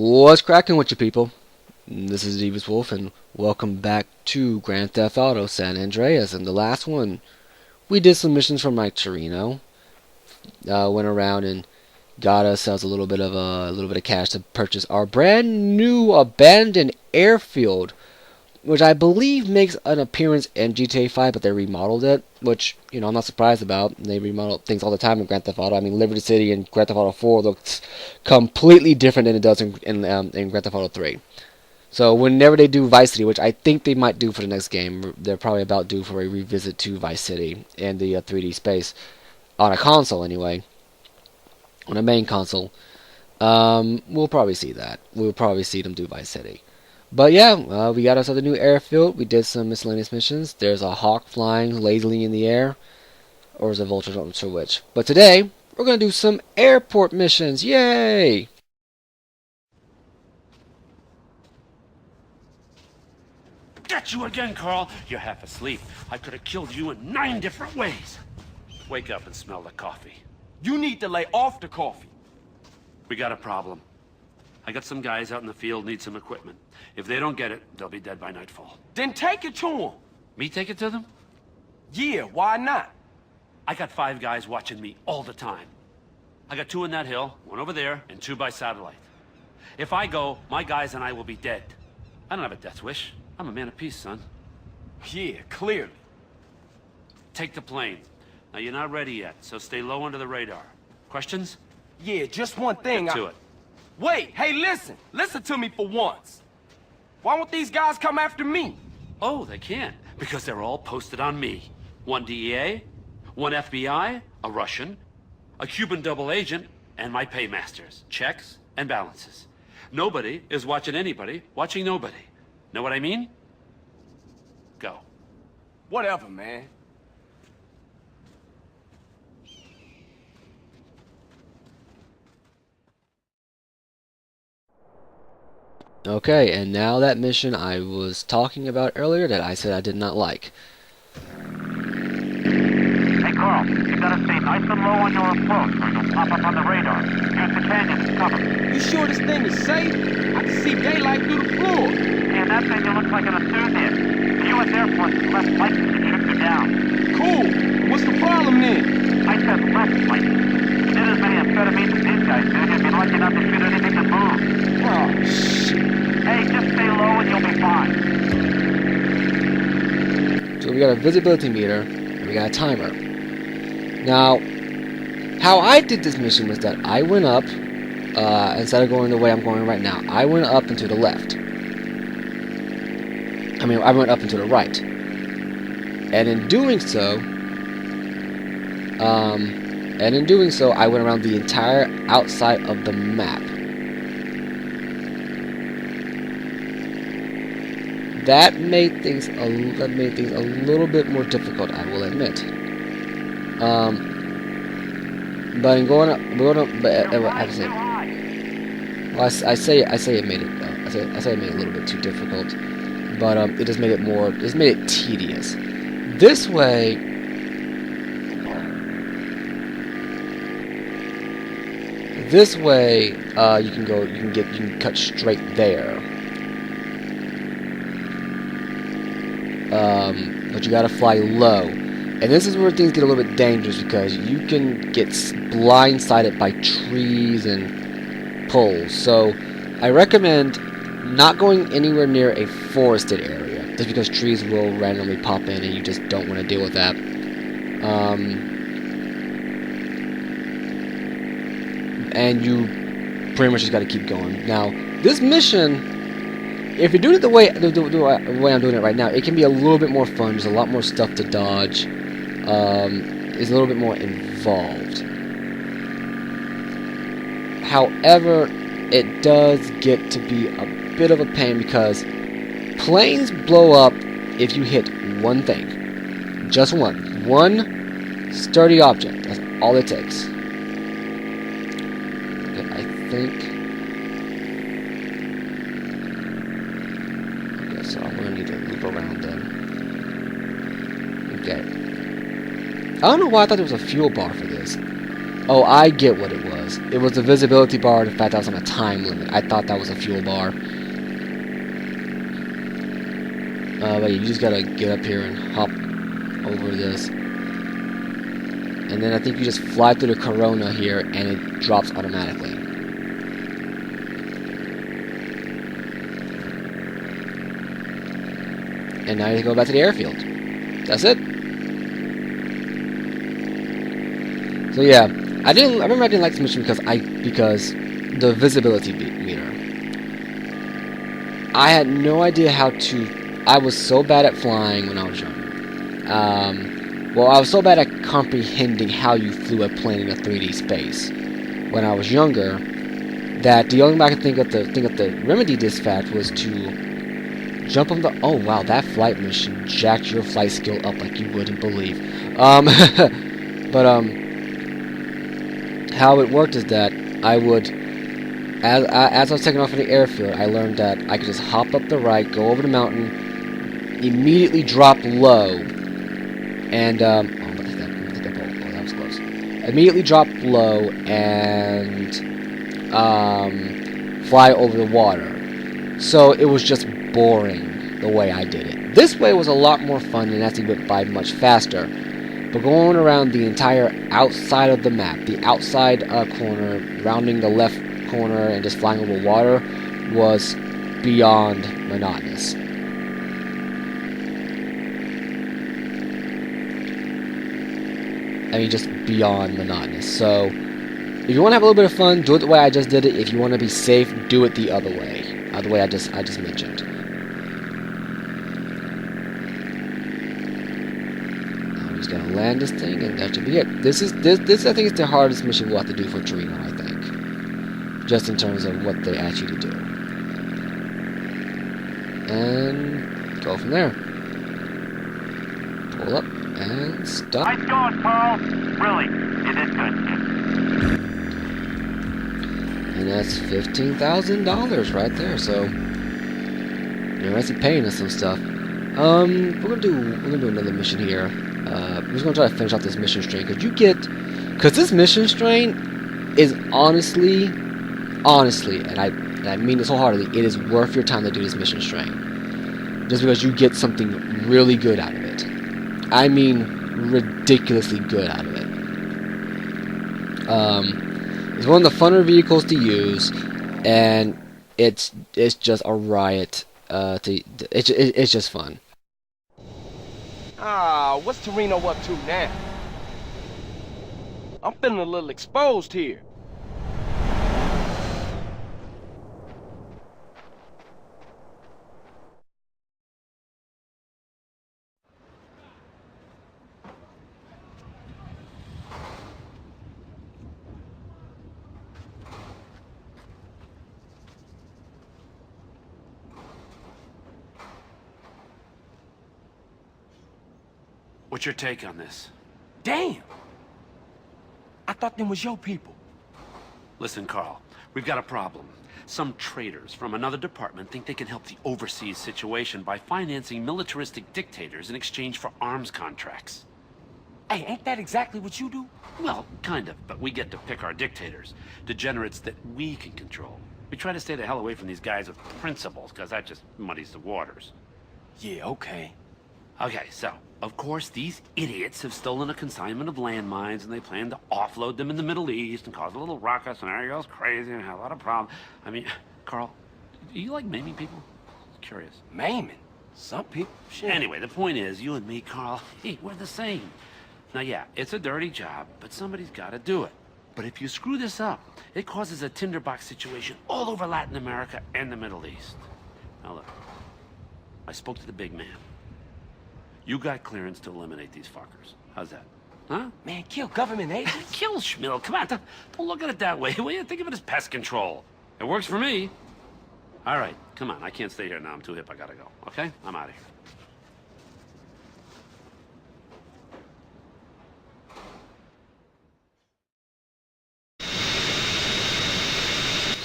What's cracking with you people? This is Devious Wolf, and welcome back to Grand Theft Auto San Andreas. And the last one, we did some missions from like Torino. Went around and got ourselves a little bit of cash to purchase our brand new abandoned airfield, which I believe makes an appearance in GTA 5, but they remodeled it, which I'm not surprised about. They remodel things all the time in Grand Theft Auto. I mean, Liberty City and Grand Theft Auto 4 looks completely different than it does in Grand Theft Auto 3. So whenever they do Vice City, which I think they might do for the next game, they're probably about due for a revisit to Vice City and the 3D space on a console anyway, on a main console. We'll probably see that. We'll probably see them do Vice City. But yeah, we got ourselves a new airfield. We did some miscellaneous missions. There's a hawk flying lazily in the air, or is it a vulture? I'm not sure which. But today we're gonna do some airport missions. Yay! Got you again, Carl. You're half asleep. I could have killed you in 9 different ways. Wake up and smell the coffee. You need to lay off the coffee. We got a problem. I got some guys out in the field need some equipment. If they don't get it, they'll be dead by nightfall. Then take it to them. Me take it to them? Yeah, why not? I got 5 guys watching me all the time. I got 2 in that hill, 1 over there, and 2 by satellite. If I go, my guys and I will be dead. I don't have a death wish. I'm a man of peace, son. Yeah, clearly. Take the plane. Now, you're not ready yet, so stay low under the radar. Questions? Yeah, just one thing. Get to it. Wait, hey, listen. Listen to me for once. Why won't these guys come after me? Oh, they can't, because they're all posted on me. 1 DEA, 1 FBI, a Russian, a Cuban double agent, and my paymasters, checks and balances. Nobody is watching anybody, watching nobody. Know what I mean? Go. Whatever, man. Okay, and now that mission I was talking about earlier that I said I did not like. Hey, Carl, you gotta stay nice and low on your approach or you'll pop up on the radar. Use the canyon as cover. You sure this thing is safe? I can see daylight through the floor. Yeah, that thing you look like an enthusiast. The U.S. Air Force is less likely to shoot you down. Cool. What's the problem then? I said less likely. If you did as many amphetamines as these guys did, you'd be lucky not to shoot anything that moves. Oh, shit. Hey, just stay low and you'll be fine. So we got a visibility meter, and we got a timer. Now, how I did this mission was that I went up, instead of going the way I'm going right now, I went up and to the left. I mean, I went up and to the right. And in doing so, I went around the entire outside of the map. That made things a little bit more difficult, I will admit. But in going up, I say it made it. I say it made it a little bit too difficult, but it just made it more. It just made it tedious. This way, you can cut straight there. But you gotta fly low. And this is where things get a little bit dangerous because you can get blindsided by trees and poles. So I recommend not going anywhere near a forested area, just because trees will randomly pop in and you just don't want to deal with that. And you pretty much just gotta keep going. Now, this mission, if you're doing it the way I'm doing it right now, it can be a little bit more fun. There's a lot more stuff to dodge. It's a little bit more involved. However, it does get to be a bit of a pain because planes blow up if you hit one thing. Just one. One sturdy object. That's all it takes. Okay, I think... So I'm gonna need to loop around then. Okay. I don't know why I thought there was a fuel bar for this. Oh, I get what it was. It was the visibility bar, the fact that I was on a time limit. I thought that was a fuel bar. But you just gotta get up here and hop over this. And then I think you just fly through the corona here, and it drops automatically. And now you go back to the airfield. That's it. So yeah, I remember I didn't like this mission because the visibility meter. I had no idea how to. I was so bad at flying when I was younger. Well, I was so bad at comprehending how you flew a plane in a 3D space when I was younger that the only way I could think of the remedy to this fact was to jump on the. Oh wow, that flight mission jacked your flight skill up like you wouldn't believe. But how it worked is that I would, as I was taking off from the airfield, I learned that I could just hop up the right, go over the mountain, immediately drop low, and oh, that was close. Immediately drop low and fly over the water. So it was just boring the way I did it. This way was a lot more fun and actually went by much faster. But going around the entire outside of the map, the outside corner, rounding the left corner, and just flying over water was beyond monotonous. I mean, just beyond monotonous. So, if you want to have a little bit of fun, do it the way I just did it. If you want to be safe, do it the other way. The way I just mentioned. Gonna land this thing, and that should be it. This I think is the hardest mission we'll have to do for Torino, I think. Just in terms of what they ask you to do. And go from there. Pull up and stop. Nice going, Carl. Really, you did good, kid. And that's $15,000 right there, so they're actually paying us some stuff. We're gonna do another mission here. I'm just gonna try to finish off this mission strain because this mission strain is honestly, and I mean this wholeheartedly, it is worth your time to do this mission strain, just because you get something really good out of it. I mean, ridiculously good out of it. It's one of the funner vehicles to use, and it's just a riot. It's just fun. What's Torino up to now? I'm feeling a little exposed here. What's your take on this? Damn! I thought them was your people. Listen, Carl, we've got a problem. Some traitors from another department think they can help the overseas situation by financing militaristic dictators in exchange for arms contracts. Hey, ain't that exactly what you do? Well, kind of, but we get to pick our dictators. Degenerates that we can control. We try to stay the hell away from these guys with principles, because that just muddies the waters. Yeah, okay. Okay, so, of course, these idiots have stolen a consignment of landmines, and they plan to offload them in the Middle East and cause a little ruckus, and everybody goes crazy and have a lot of problems. I mean, Carl, do you like maiming people? Curious. Maiming? Some people, shit. Anyway, the point is, you and me, Carl, hey, we're the same. Now, yeah, it's a dirty job, but somebody's got to do it. But if you screw this up, it causes a tinderbox situation all over Latin America and the Middle East. Now, look, I spoke to the big man. You got clearance to eliminate these fuckers. How's that? Huh? Man, kill government agents? Kill Schmill. Come on, don't look at it that way. Will you? Think of it as pest control. It works for me. All right, come on. I can't stay here now. I'm too hip. I gotta go. Okay? I'm out of here.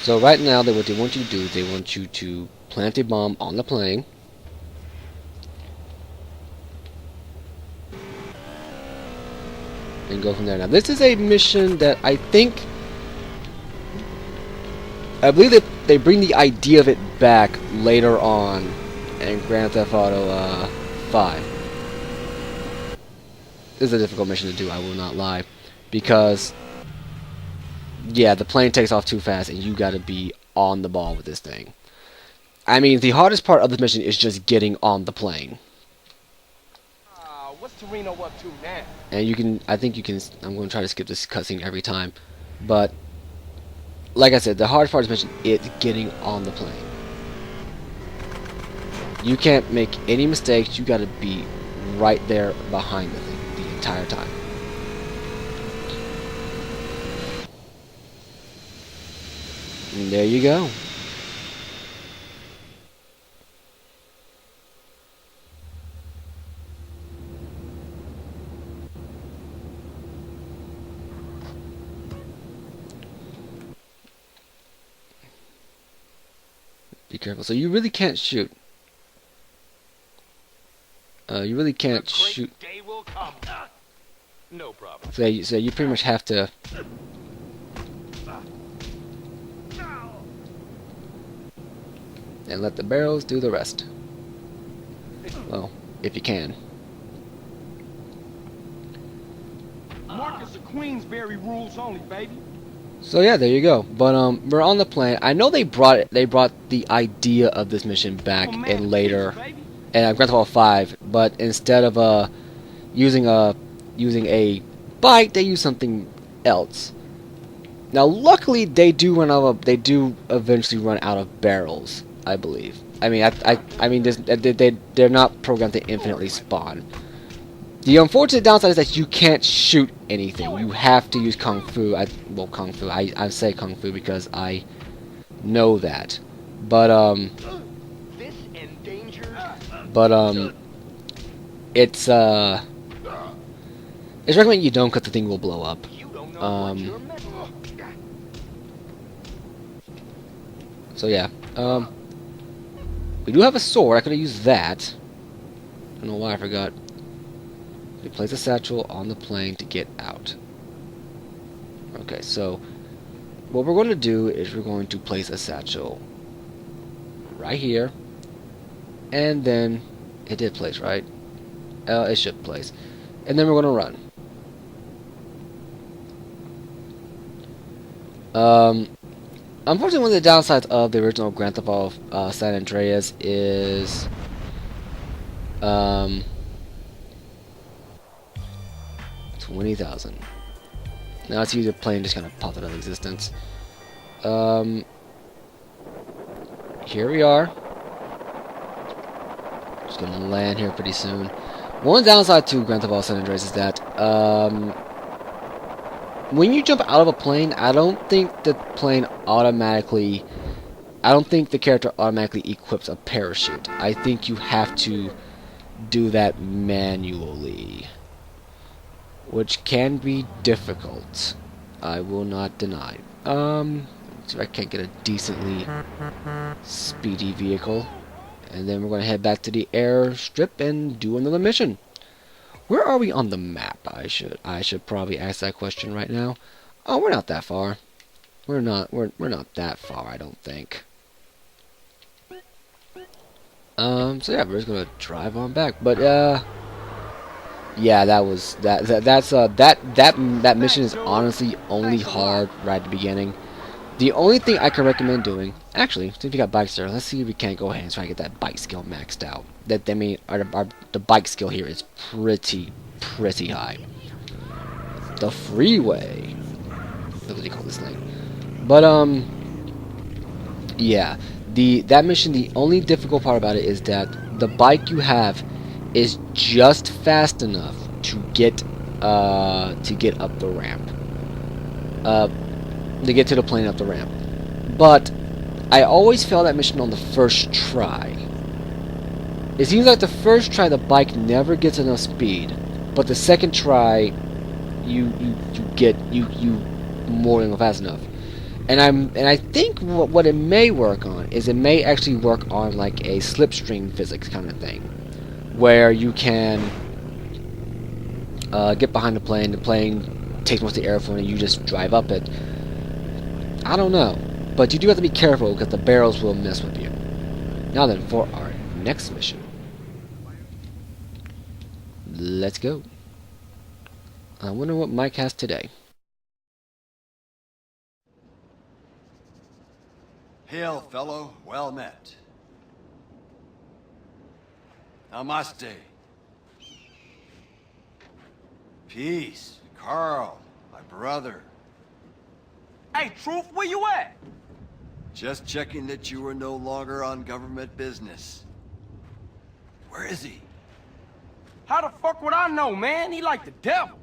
So right now, what they want you to do, they want you to plant a bomb on the plane. And and go from there. Now, this is a mission that I believe that they bring the idea of it back later on in Grand Theft Auto 5. This is a difficult mission to do, I will not lie. Because, yeah, the plane takes off too fast and you gotta be on the ball with this thing. I mean, the hardest part of this mission is just getting on the plane. What's Torino up to now? And you can, I think you can, I'm going to try to skip this cutscene every time. But, like I said, the hardest part of this mission is getting on the plane. You can't make any mistakes, you gotta be right there behind the thing the entire time. And there you go. Be careful. So you really can't shoot. You really can't shoot. Day will come. No problem. So you pretty much have to. And let the barrels do the rest. Well, if you can. Marcus of Queensberry rules only, baby. So yeah, there you go. But we're on the plane. I know they brought the idea of this mission back in later in Grand Theft Auto 5, but instead of using a bike, they use something else. Now, luckily, they do eventually run out of barrels, I believe. I mean, they're not programmed to infinitely spawn. The unfortunate downside is that you can't shoot anything. You have to use Kung Fu. I say Kung Fu because I know that. But, it's recommended you don't, because the thing will blow up. So yeah, we do have a sword. I could have used that. I don't know why I forgot. We place a satchel on the plane to get out. Okay, so what we're going to do is we're going to place a satchel right here, and then it did place, right? It should place, and then we're going to run. Unfortunately, one of the downsides of the original Grand Theft Auto San Andreas is 20,000. Now let's use a plane just kind of popped out of existence. Here we are. Just gonna land here pretty soon. One downside to Grand Theft Auto San Andreas is that when you jump out of a plane, I don't think the character automatically equips a parachute. I think you have to do that manually, which can be difficult. I will not deny. See if I can't get a decently speedy vehicle, and then we're going to head back to the airstrip and do another mission. Where are we on the map? I should probably ask that question right now. Oh, we're not that far. We're not that far, I don't think. So yeah, we're just gonna drive on back. But yeah, that mission is honestly only hard right at the beginning. The only thing I can recommend doing, actually, since we got bikes there, let's see if we can't go ahead and try to get that bike skill maxed out. The bike skill here is pretty high. The freeway. What do they call this thing? But yeah, that mission. The only difficult part about it is that the bike you have is just fast enough to get up the ramp. To get to the plane up the ramp. But I always fail that mission on the first try. It seems like the first try the bike never gets enough speed, but the second try you more than fast enough. And I think what it may work on is it may actually work on like a slipstream physics kind of thing, where you can get behind the plane takes most of the airflow and you just drive up it. I don't know. But you do have to be careful because the barrels will mess with you. Now then, for our next mission. Let's go. I wonder what Mike has today. Hail, fellow. Well met. Namaste. Peace. Carl, my brother. Hey, Truth, where you at? Just checking that you were no longer on government business. Where is he? How the fuck would I know, man? He like the devil.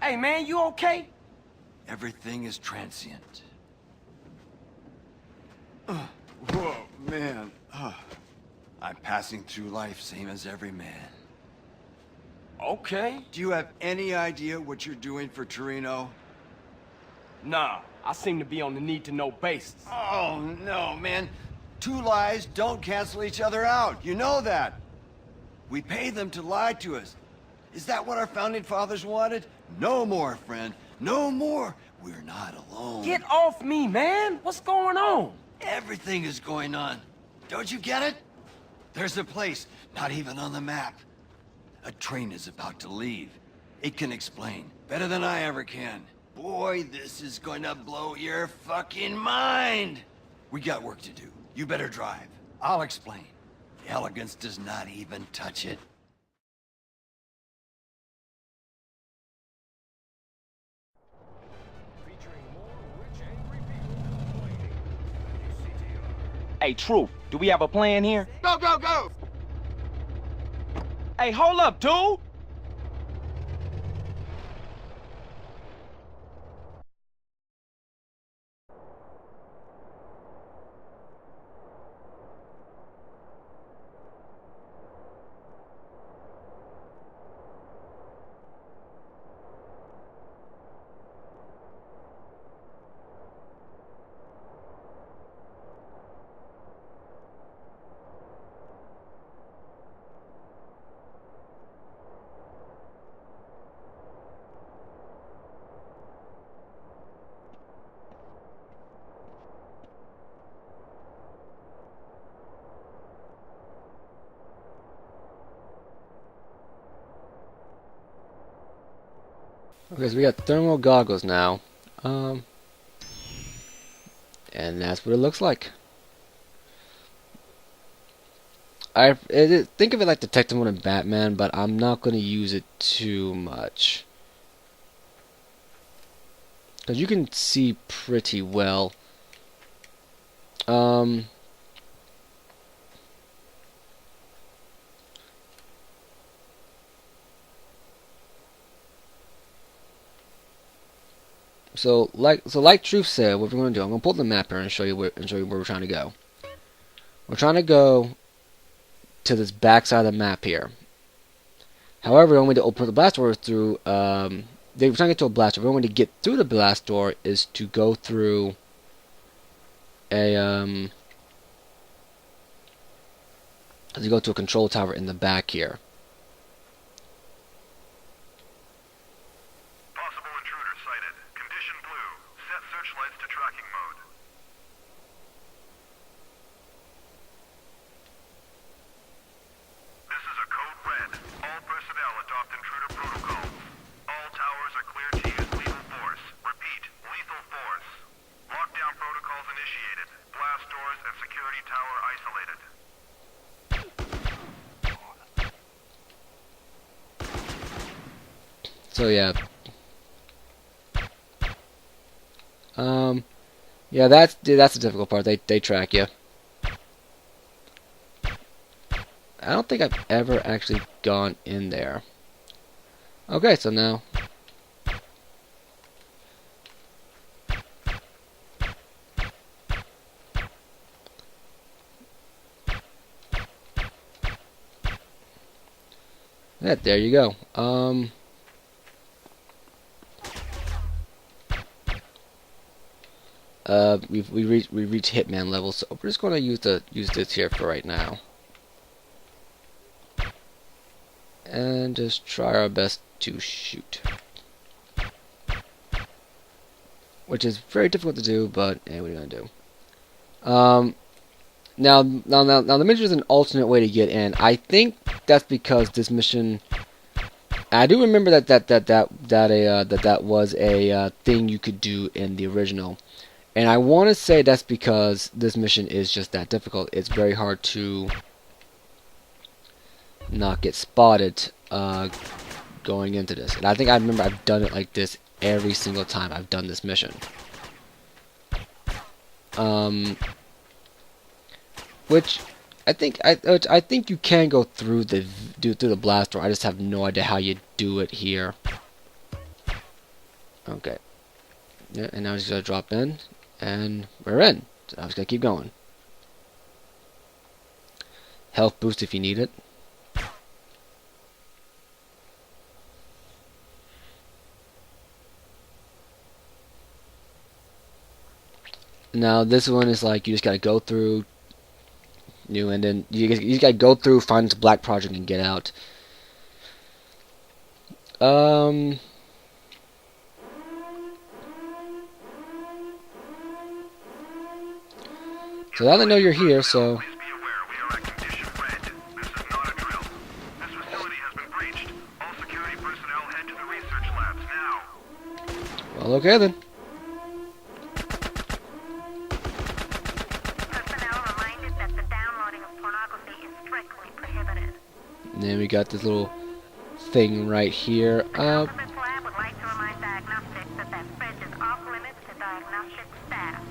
Hey, man, you okay? Everything is transient. Whoa, man. I'm passing through life same as every man. Okay. Do you have any idea what you're doing for Torino? Nah, I seem to be on the need-to-know basis. Oh, no, man. Two lies don't cancel each other out. You know that. We pay them to lie to us. Is that what our founding fathers wanted? No more, friend. No more. We're not alone. Get off me, man. What's going on? Everything is going on. Don't you get it? There's a place, not even on the map. A train is about to leave. It can explain better than I ever can. Boy, this is going to blow your fucking mind. We got work to do. You better drive. I'll explain. Elegance does not even touch it. Hey, Truth, do we have a plan here? Go, go, go! Hey, hold up, dude! Okay, so we got thermal goggles now. And that's what it looks like. Think of it like Detective Mode in Batman, but I'm not going to use it too much. Because you can see pretty well. So like Truth said, what we're going to do, I'm going to pull up the map here and show you where we're trying to go. We're trying to go to this back side of the map here. However, the only way to open the blast door is through. We're trying to get to a blast door. The only way to get through the blast door is to go through a to go to a control tower in the back here. Possible intruder sighted. Condition blue. Set searchlights to tracking mode. This is a code red. All personnel adopt intruder protocols. All towers are cleared to use lethal force. Repeat, lethal force. Lockdown protocols initiated. Blast doors and security tower isolated. So yeah. Yeah, that's the difficult part. They track you. I don't think I've ever actually gone in there. Okay, so now. Yeah, there you go. We reached Hitman level, so we're just going to use this here for right now, and just try our best to shoot. Which is very difficult to do, but what are you gonna do? Now the mission is an alternate way to get in. I think that's because this mission. I do remember that was a thing you could do in the original, and I want to say that's because this mission is just that difficult. It's very hard to not get spotted going into this, and I remember I've done it like this every single time I've done this mission. Which I think you can go through the blast door. I just have no idea how you do it here. Okay. Yeah, and now I'm just gonna drop in, and we're in. So I'm just gonna keep going. Health boost if you need it. Now this one is like you just gotta go through, and then you just gotta go through, find this black project, and get out. So now they know you're here, so. Please be aware we are at condition red. This is not a drill. This facility has been breached. All security personnel head to the research labs now. Well, okay then. And then we got this little thing right here. Lab would like to remind diagnostics that fridge is off limits to diagnostic staff.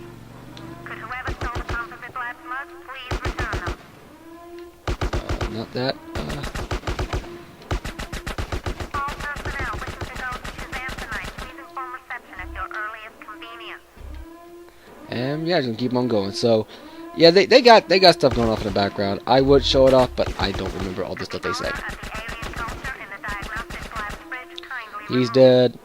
Could whoever stole the composite lab slugs please return them? Not that. All personnel wishing to go to Shazam tonight, please inform reception at your earliest convenience. And yeah, just gonna keep on going. So, yeah, they got stuff going off in the background. I would show it off, but I don't remember all the stuff they say. He's dead.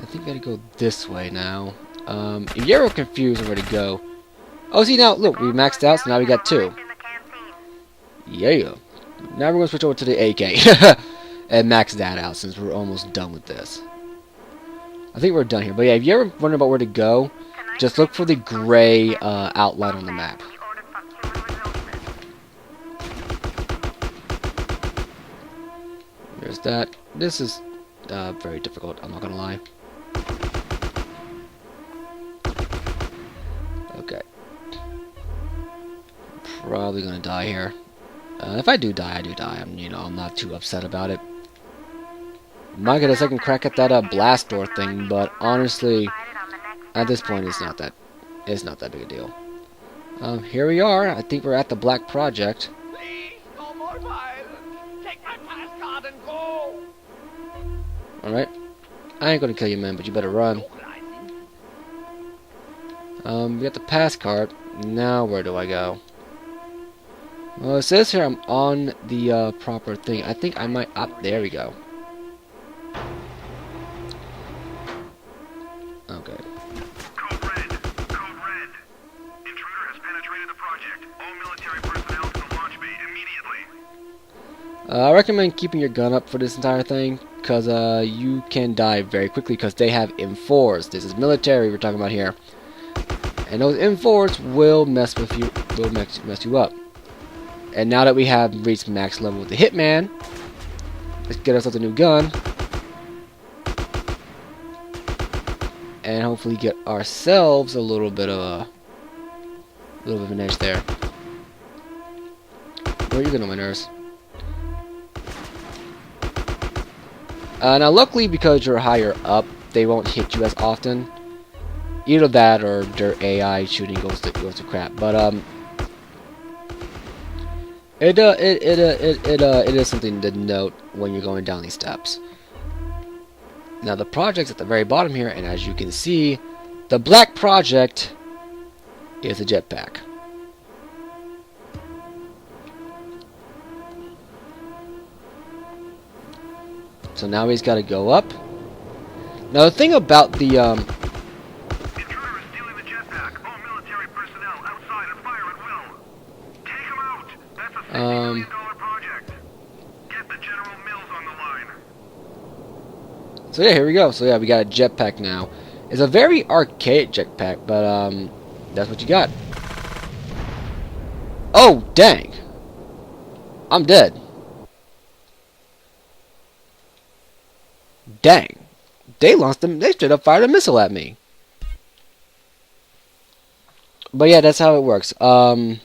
I think I gotta go this way now. If you're confused on where to go. Oh, see now, look, we maxed out, so now we got 2. Yeah. Now we're gonna switch over to the AK and max that out since we're almost done with this. I think we're done here. But yeah, if you ever wonder about where to go, just look for the gray outline on the map. There's that. This is very difficult, I'm not gonna lie. Okay. Probably gonna die here. If I do die, I do die. I'm not too upset about it. Might get a second crack at that blast door thing, but honestly, at this point, it's not that big a deal. Here we are. I think we're at the Black Project. Please, no more violence. Take my pass card and go. All right. I ain't gonna kill you, man, but you better run. We got the pass card. Now where do I go? Well, it says here I'm on the proper thing. I think I might up. There we go. Okay. Code red. Code red. Intruder has penetrated the project. All military personnel to the launch bay immediately. I recommend keeping your gun up for this entire thing, because you can die very quickly, because they have M4s. This is military we're talking about here. And those M4s will mess with you, mess you up. And now that we have reached max level with the Hitman, let's get ourselves a new gun. And hopefully get ourselves a little bit of an edge there. Where are you gonna winners? Now luckily, because you're higher up, they won't hit you as often. Either that or their AI shooting goes to crap. But it is something to note when you're going down these steps. Now the project's at the very bottom here, and as you can see, the Black Project is a jetpack. So now he's got to go up. Now the thing about the Intruder is stealing the jetpack. All military personnel outside and fire at will. Take him out. That's a $50 million project. Get the general So yeah, here we go. So yeah, we got a jetpack now. It's a very archaic jetpack, but that's what you got. Oh, dang. I'm dead. Dang. They launched them. They straight up fired a missile at me. But yeah, that's how it works. Oh,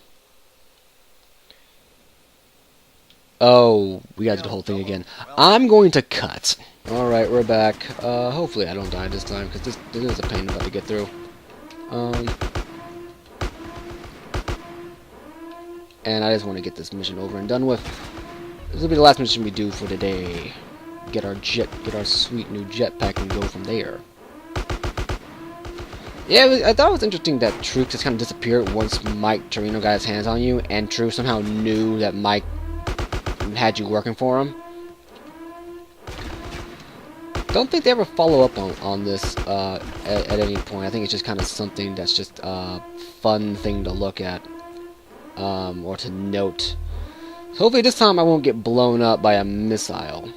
we gotta do the whole thing again. I'm going to cut. Alright, we're back. Hopefully I don't die this time, because this is a pain about to get through. And I just want to get this mission over and done with. This will be the last mission we do for today. Get our sweet new jetpack and go from there. Yeah, I thought it was interesting that Truth just kind of disappeared once Mike Torino got his hands on you, and Truth somehow knew that Mike had you working for him. Don't think they ever follow up on this at any point. I think it's just kind of something that's just a fun thing to look at or to note. So hopefully this time I won't get blown up by a missile.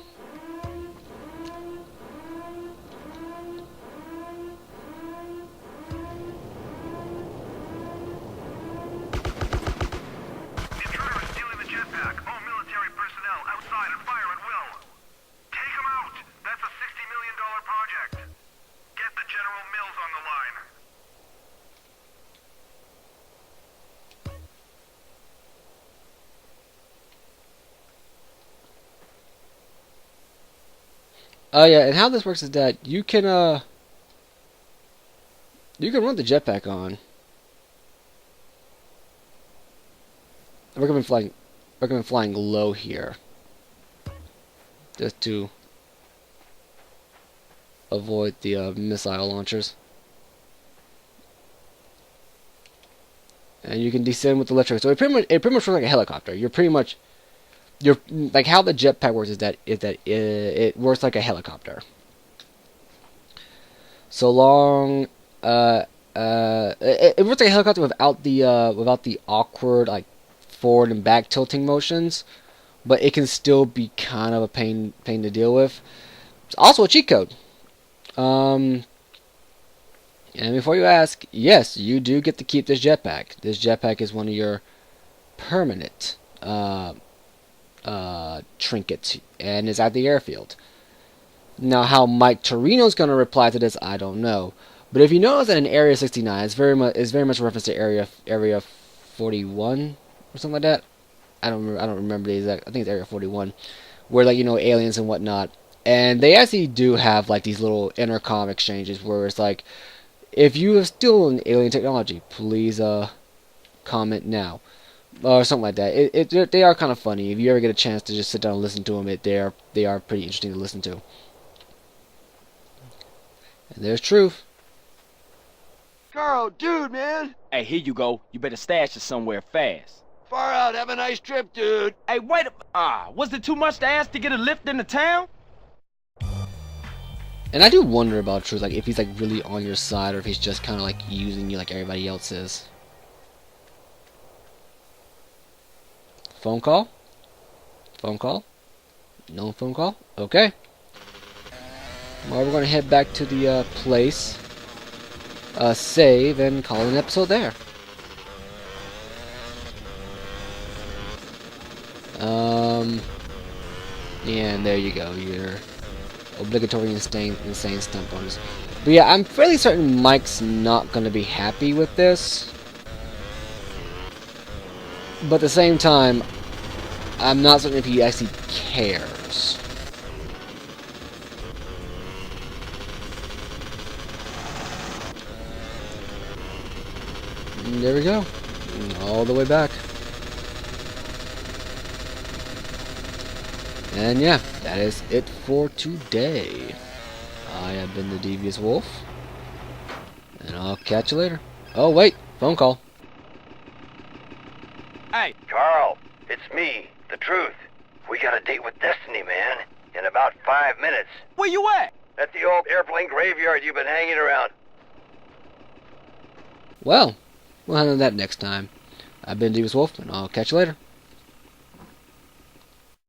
Intruder is stealing the jetpack. All military personnel outside and fire at will. Take him out. That's a $60 million project. Get the General Mills on the line. Oh yeah, and how this works is that you can run the jetpack on. I recommend flying low here, just to avoid the missile launchers. And you can descend with the electric. So it pretty much works like a helicopter. You're like how the jetpack works is that it works like a helicopter. So long it works like a helicopter without the awkward like forward and back tilting motions, but it can still be kind of a pain to deal with. It's also a cheat code. And before you ask, yes, you do get to keep this jetpack. This jetpack is one of your permanent trinkets, and is at the airfield. Now, how Mike Torino's going to reply to this, I don't know. But if you notice that in Area 69, it's very much a reference to Area 41 or something like that. I don't remember the exact. I think it's Area 41, where like aliens and whatnot. And they actually do have like these little intercom exchanges where it's like, if you have stolen alien technology, please comment now. Or something like that. They are kind of funny. If you ever get a chance to just sit down and listen to them, they are pretty interesting to listen to. And there's Truth. Carl, dude, man. Hey, here you go. You better stash it somewhere fast. Far out. Have a nice trip, dude. Hey, wait was it too much to ask to get a lift into town? And I do wonder about Truth, like if he's like really on your side or if he's just kind of like using you like everybody else is. Phone call? Phone call? No phone call? Okay. Well, we're going to head back to the place, save, and call an episode there. And there you go, your obligatory insane stunt bonus. But yeah, I'm fairly certain Mike's not going to be happy with this. But at the same time, I'm not certain if he actually cares. And there we go. All the way back. And yeah, that is it for today. I have been the Devious Wolf. And I'll catch you later. Oh wait, phone call. Hey, Carl, it's me, the Truth. We got a date with Destiny, man. In about 5 minutes. where you at? At the old airplane graveyard you've been hanging around. Well, we'll handle that next time. I've been Devious Wolf, and I'll catch you later.